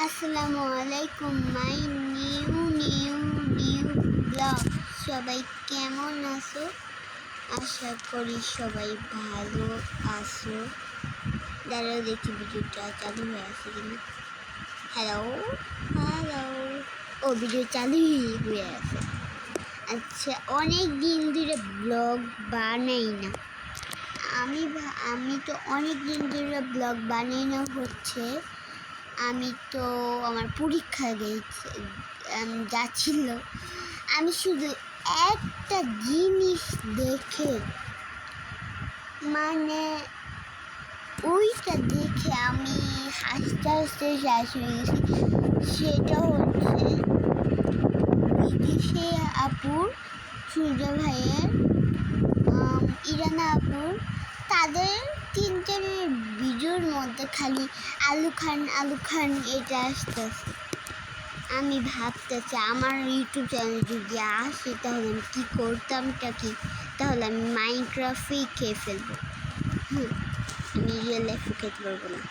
আসসালামু আলাইকুম my new blog. সবাই কেমন আছো? আশা করি সবাই ভালো আছো। দাঁড়াও দেখি ভিডিওটা চালু হয়ে আছে কিনা। হ্যালো ও ভিডিও চালু হয়ে আছে। আচ্ছা, অনেক দিন ধরে ব্লগ বানাই না। আমি তো অনেক দিন ধরে ব্লগ বানাই না হচ্ছে। আমি তো আমার পরীক্ষা যাচ্ছিল। আমি শুধু একটা জিনিস দেখে ওইটা দেখে আমি হাসতে হাসতে শেষ হয়ে গেছি। সেটা হচ্ছে বিদেশে আপুর, সূর্য ভাইয়ের, ইরানা আপুর, তাদের তিনজনের ভিডিওর মধ্যে খালি আলু খান এটা আসতেছে। আমি ভাবতেছি আমার ইউটিউব চ্যানেল যদি আসে তাহলে আমি কী করতামটা কি, তাহলে আমি মাইনক্রাফ্টেই খেয়ে ফেলবো। আমি রিয়েল লাইফে খেতে পারবো না।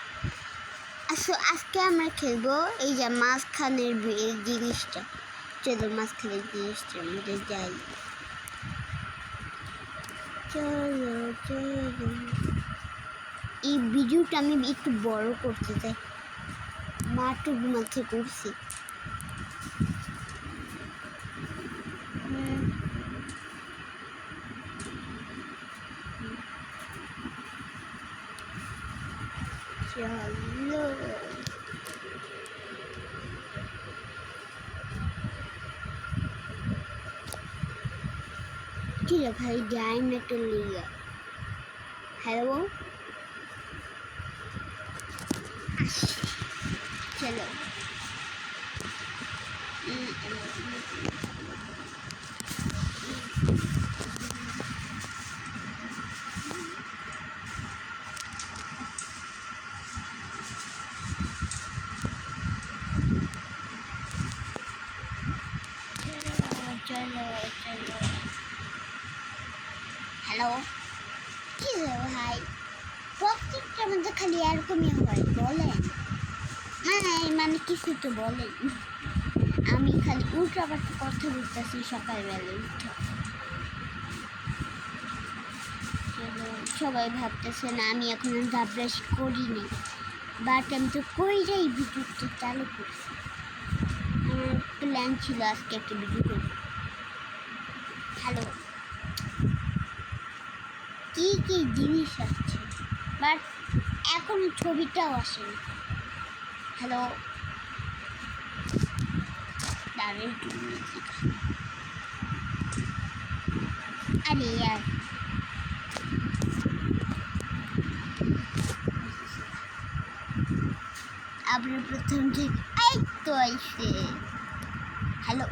আজকে আমরা খেলবো এই যে মাঝখানের জিনিসটা। চলো মাঝখানের জিনিসটার মধ্যে যাই। চলো এই ভিডিওটা আমি একটু বড় করতে চাই। মাত্র ঘুমাতে করছি। চলো ঠিক আছে ভাই, ডাইমেটো লিয়া। হ্যালো, চলো চলো চলো। হ্যালো, কি ভাই, প্রত্যেকটার মধ্যে খালি এরকমই হয় বলেন? মানে কিছু তো বলেন। আমি খালি উল্টা পাল্টা কথা বলতেছি সকালবেলা উঠে। সবাই ভাবতেছে না আমি এখন ব্রাশ করিনি, বাট আমি তো কইরাই ভিডিওটা চালু করছি। আমার প্ল্যান ছিল আজকে একটা ভিডিও করব। হ্যালো, কি কি জিনিস আসছে, বাট এখনো ছবিটাও আসেনি। হ্যালো, দাঁড়িয়ে আরে ইয়ার, আপনার প্রথম ঠিক এই তো আইসে। হ্যালো,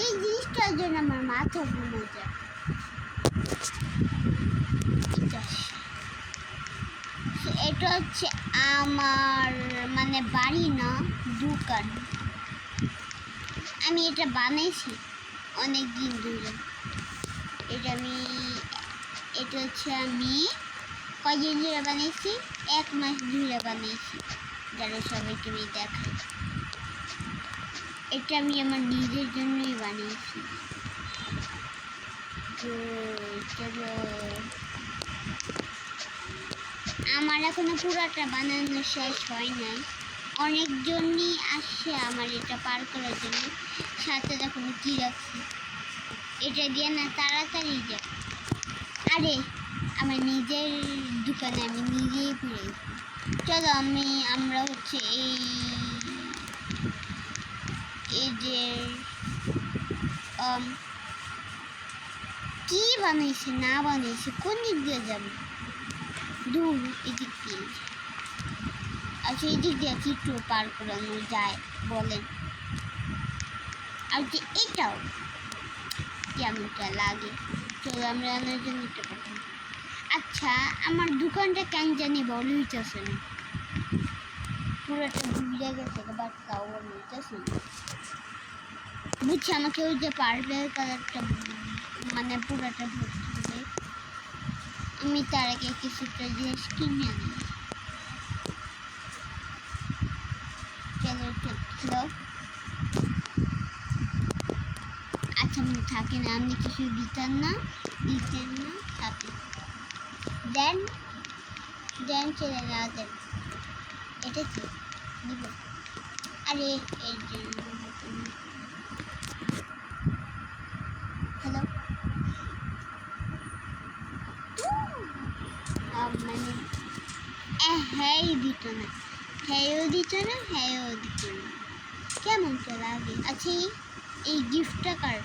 এই জিনিসটার জন্য আমার মাথা ঘুমে যায়। এটা হচ্ছে আমার বাড়ি না, দোকান। আমি এটা বানাইছি অনেক দিন ধরে। এটা হচ্ছে আমি কয়দিন ধরে বানাইছি, 1 মাস ধরে বানাইছি। যারা সবাইকে আমি দেখাই, এটা আমি আমার নিজের জন্যই বানিয়েছি। আমার এখনো পুরাটা বানানো শেষ হয় নাই। অনেকজনই আসছে আমার এটা পার করার জন্য। সাথে দেখুন কি রাখছি, এটা দিয়ে না তাড়াতাড়ি যায়। আরে আমার নিজের দোকানে আমি নিজেই ঘুরে। চলো আমরা হচ্ছে এই যে কি বানাইছে না বানাইছে, কোন দিক দিয়ে যাবে? দূর, এদিক দিয়ে। আচ্ছা, এই দিক দিয়ে কি একটু পার করানো যায় বলেন? আর যে এটাও কেমনটা লাগে, চলো আমরা রান্নার জন্য এটা পাঠাই। আচ্ছা, আমার দোকানটা কেন জানি বড় হইতেছে না, পুরোটা ভুলে গেছে, বাট তাও বড় হইতেছে না। বুঝছি, আমাকে ওই যে পার্পেল কালারটা পুরোটা ভর্তি হবে। আমি তার আগে কিছুটা জিনিস কিনে আনি। চলো হ্যালো, আচ্ছা থাকে না, আপনি কিছু দিতেন না সাথে দেন দেন ছেড়ে না দেন। এটা কি দিব? আরে এই যে হ্যালো, মানে হ্যাঁ দিত না, হ্যাঁও দিত না, হ্যাঁও দিত না, কেমন তো লাগে। আচ্ছা এই গিফটটা কার?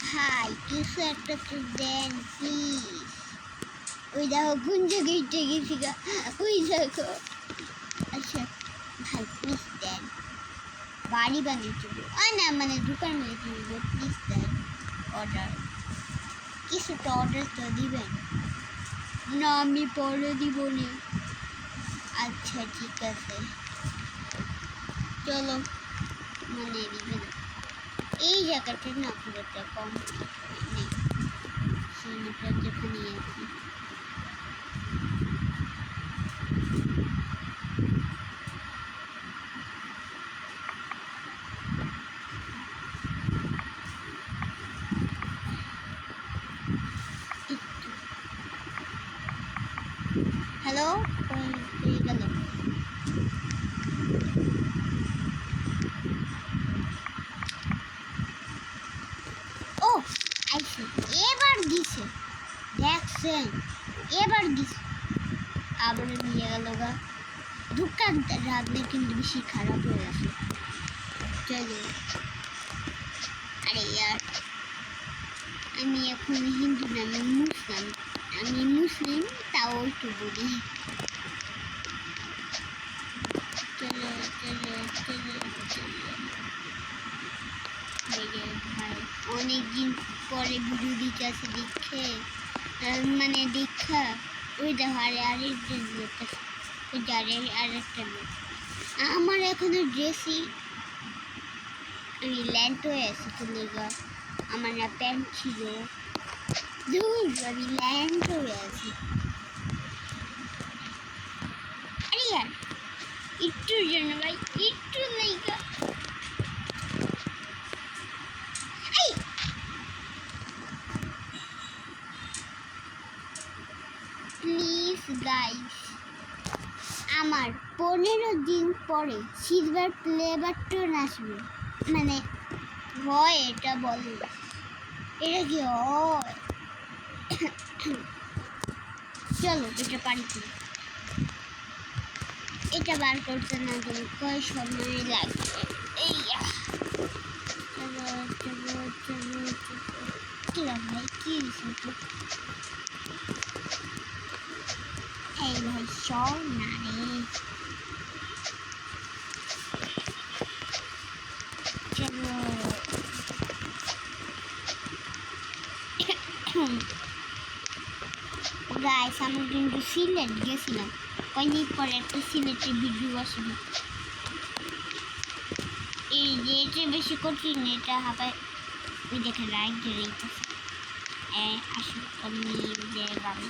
ভাই কিছু একটা তো দেন প্লিজ। ওই দেখো কোন জায়গায় গেছি গা, ওই দেখো। আচ্ছা ভাই প্লিজ দেন, বাড়ি বানিয়ে চলবো না, মানে দোকান বানিয়ে চলবো, প্লিজ দেন অর্ডার, কিছুটা অর্ডার তো দিবেন না, আমি পরে দিব না। আচ্ছা ঠিক আছে চলো, মানে দিবেন এই জায়গাটা না পুরোটা কমপ্লিট হয়নি, সিনেমাটা যেখানে আছি। হ্যালো, হয়ে গেল। ও আইসে, এবার দিছে, দেখছেন এবার দিছে, আবার নিয়ে গেল গা। দোকানটা রাখলে কিন্তু বেশি খারাপ হয়ে গেছে। চলো, আরে ইয়ার আমি এখন হিন্দু না, আমি মুসলিম তাও একটু বলি। চলো চলো চলো চলো, ভাই অনেকদিন পরে ভিডিও দিতে আছে দেখে, মানে দেখা ওই দেখো আরেকজন লোক আছে, ওই আরেকটা লোক। আমার এখনো ড্রেসই আমি ল্যান্ড হয়ে আছি, চলে গা আমার না প্যান্ট ছিল, আমি ল্যান্ড হয়ে আছি। আরে ইয়ার একটুর জন্য ভাই, একটু নেই গা। প্লিজ গাইস, আমার 15 দিন পরে সিলভার প্লে বাটন আসবে, মানে হয় এটা বলে, এটা কি হয়? চলো এটা পারি কি, এটা বার করতে না গেলে কয় সময় লাগবে। এই চলো চলো চলো কিরা ভাই কি এই ভাই সব না রে, চলো গাইস আমি কিন্তু সিলেট গেছিলাম, কয়েকদিন পরে একটা সিলেটের ভিডিও আসবে। এই যে এটা বেশি কঠিন, এটা হাবায় ওই দেখে লাইক দিয়ে আসলে আমি যে বাবু।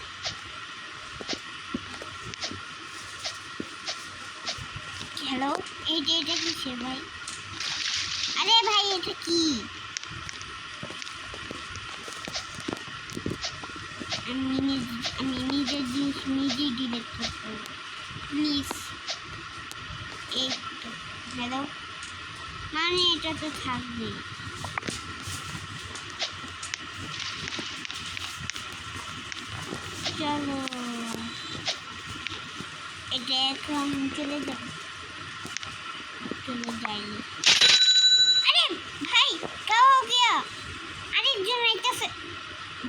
হ্যালো, এটা কিসের ভাই? আরে ভাই এটা কি? আমি নিজের জিনিস নিজেই ডিলেট করতে প্লিজ। এই হ্যালো, মানে এটা তো থাকবে। চলো এটা এখন চলে যাবে, চলে যাইনি। আরে ভাই কাও হো গিয়া, আরেকজন আইতাছে,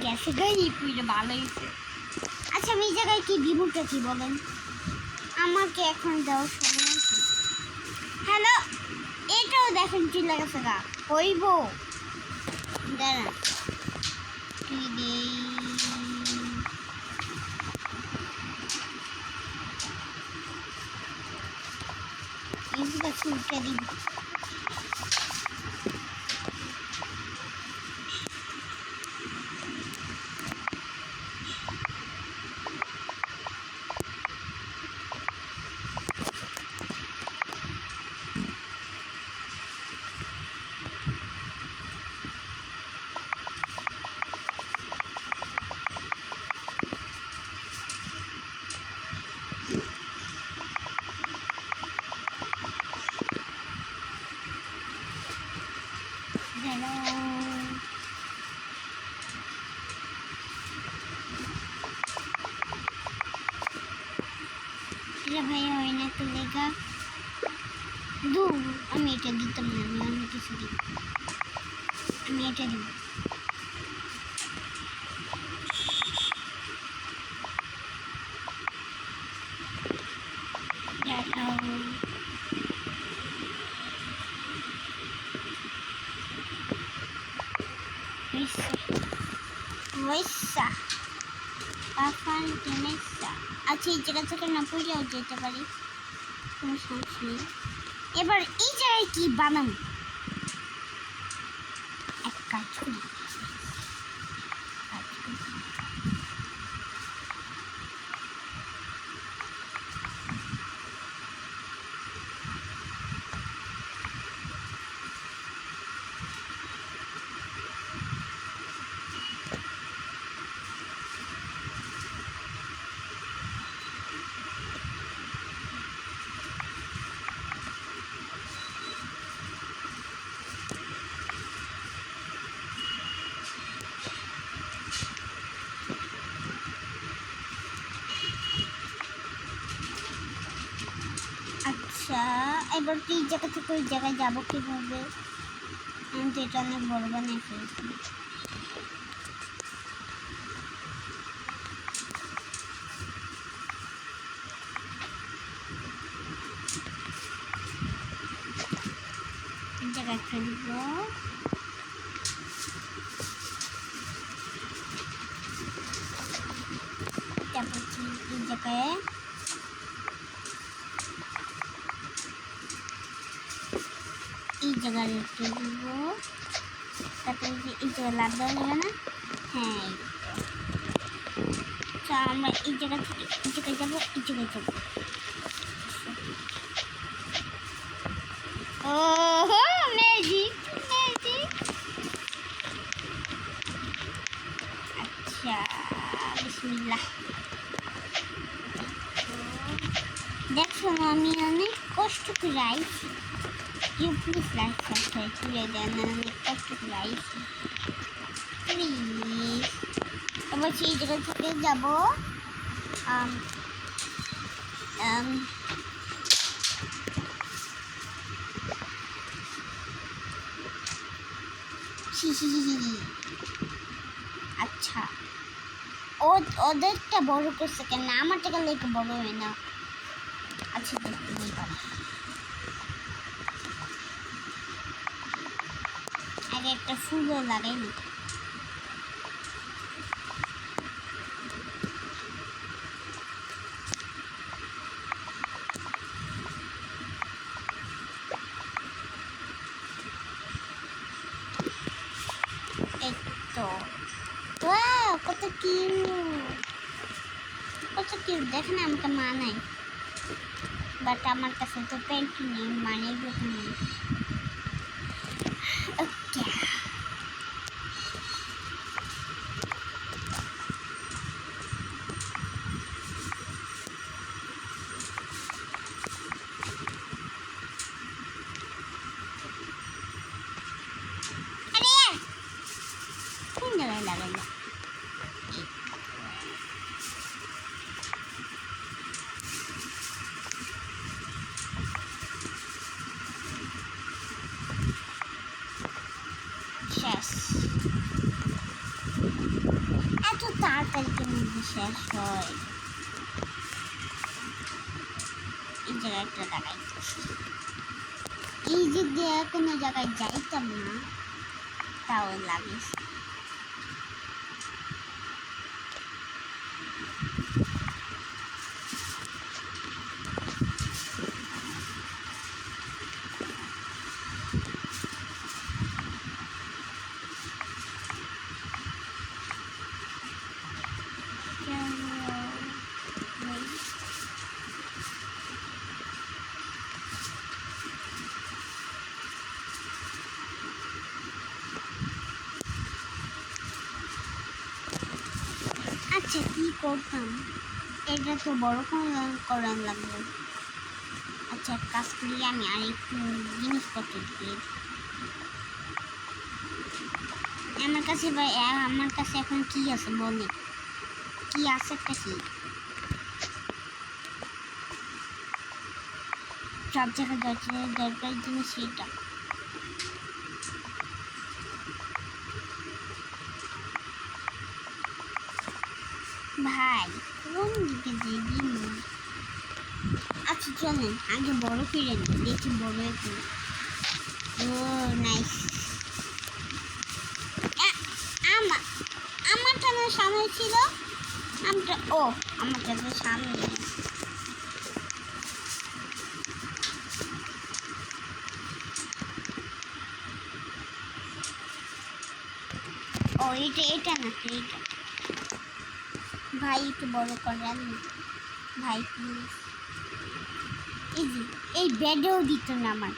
গেছে গাই পুরো ভালো হয়েছে। আচ্ছা আমি এই জায়গায় কি বিমুখটা কি বলেন, আমাকে এখন দেওয়ার সময় আছে। হ্যালো, এটাও দেখেন চলে গেছে গা, হইব দাঁড়া কি দেই, এইগুলো উল্টে দিব। রে ভাই হয় না তো লেগা দু আমি এটা দিতাম না আমি অন্য কিছু দিব আমি এটা দিব Wesa, Afan Temesa. আচ্ছা এই জায়গা থেকে না পড়েও যেতে পারি কোনো সমস্যা নেই এবার এই জায়গায় কি বানাবো এক কাজ করি আচ্ছা এবার কি এই জায়গা থেকে ওই জায়গায় যাবো কীভাবে আমি তো এটা অনেক বড় বানিয়ে ফেলছি এই জায়গায় ফেলবো তারপর এই জায়গায় এই জায়গায় রেখে দিব তারপরে এই জায়গায় লাভ দেওয়া যাবে না হ্যাঁ আচ্ছা আমরা এই জায়গা থেকে এই জায়গায় যাবো এই জায়গায় যাবো ও ম্যাজিক ম্যাজিক আচ্ছা বিসমিল্লাহ দেখো আমি অনেক কষ্ট করে আইছি You please like, subscribe to your channel and subscribe. Please. এবার সেই জায়গা থেকে যাব আচ্ছা ওদেরটা বড় করছে কেন আমারটা গেলে একটু বড় হয় না আচ্ছা দেখতে নেই পারে আগে একটা ফুলও লাগাই নি তো কত কিউট দেখেন আমাকে মানায় বাট আমার কাছে তো প্যান্ট নেই মানিয়ে দেখে নেই ওকে কোন জায়গায় লাগাইল শেষ এত তাড়াতাড়ি মধ্যে শেষ হয় এই জায়গায় একটা লাগাই এই যে দিয়ে কোনো জায়গায় যাইতাম না তাও লাগিস আচ্ছা কি করতাম এটা তো বড় করার লাগবে আচ্ছা কাজ করি আমি আর একটু জিনিসপত্র দিয়ে আমার কাছে এখন কি আছে বলে কি আছে একটা কি সব জায়গায় দরকারি জিনিস এটা। ভাই কোন দিকে যাই? আচ্ছা চলেন আগে বড় ফিরে নিই, দেখি বড় একটু। ও নাইস। আমার আমারটা না সামনে ছিল, আমারটা আমারটা তো সামনে। এটা না এটা। ভাই একটু বড় করেন ভাই প্লিজ। এই বেডেও দিত না আমার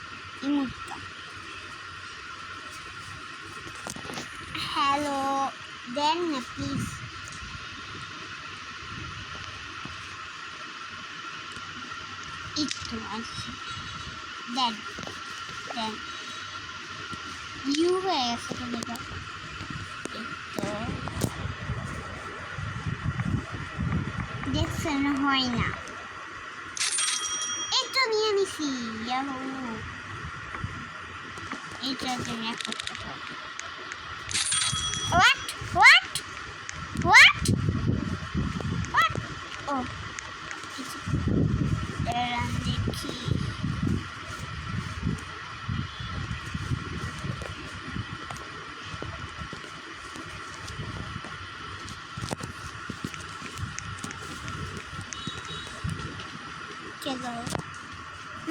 ইমোটটা। হ্যালো দেন না প্লিজ। একটু আছে দেন দেন। ইউ হয়ে গেছে তো দেখো। একটু দেখছেন হয় না। একটু নিয়ে নিছি। ইয়াহু এইটার জন্য এক করতে হবে। What? What? What? What? Oh. Daran দেখি।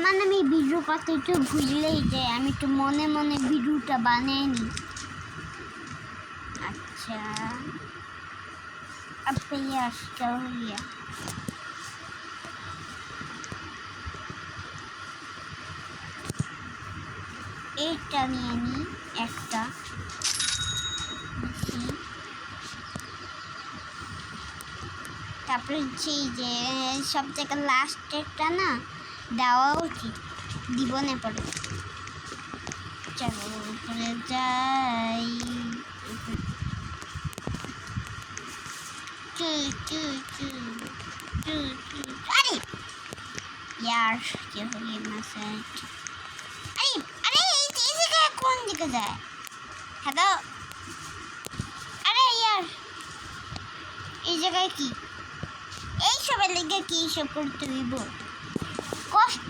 মানে আমি ভিডিও করতে একটু ভুললেই যাই, আমি একটু মনে মনে ভিডিওটা বানিয়ে নিই। আচ্ছা আপনি আসতে হইয়া এইটা নিয়ে নিই একটা। তারপরে যে সব থেকে লাস্টেরটা না দেওয়া উচিত, দিব না পরে। চলো উপরে যাই। আরে ইয়ার কি হলি মেসেজ। আরে আরে এই জায়গায় কোন দিকে যায়? হ্যালো আরে ইয়ার এই জায়গায় কি? এই সবের লেগে কি সব করতে হইব? কষ্ট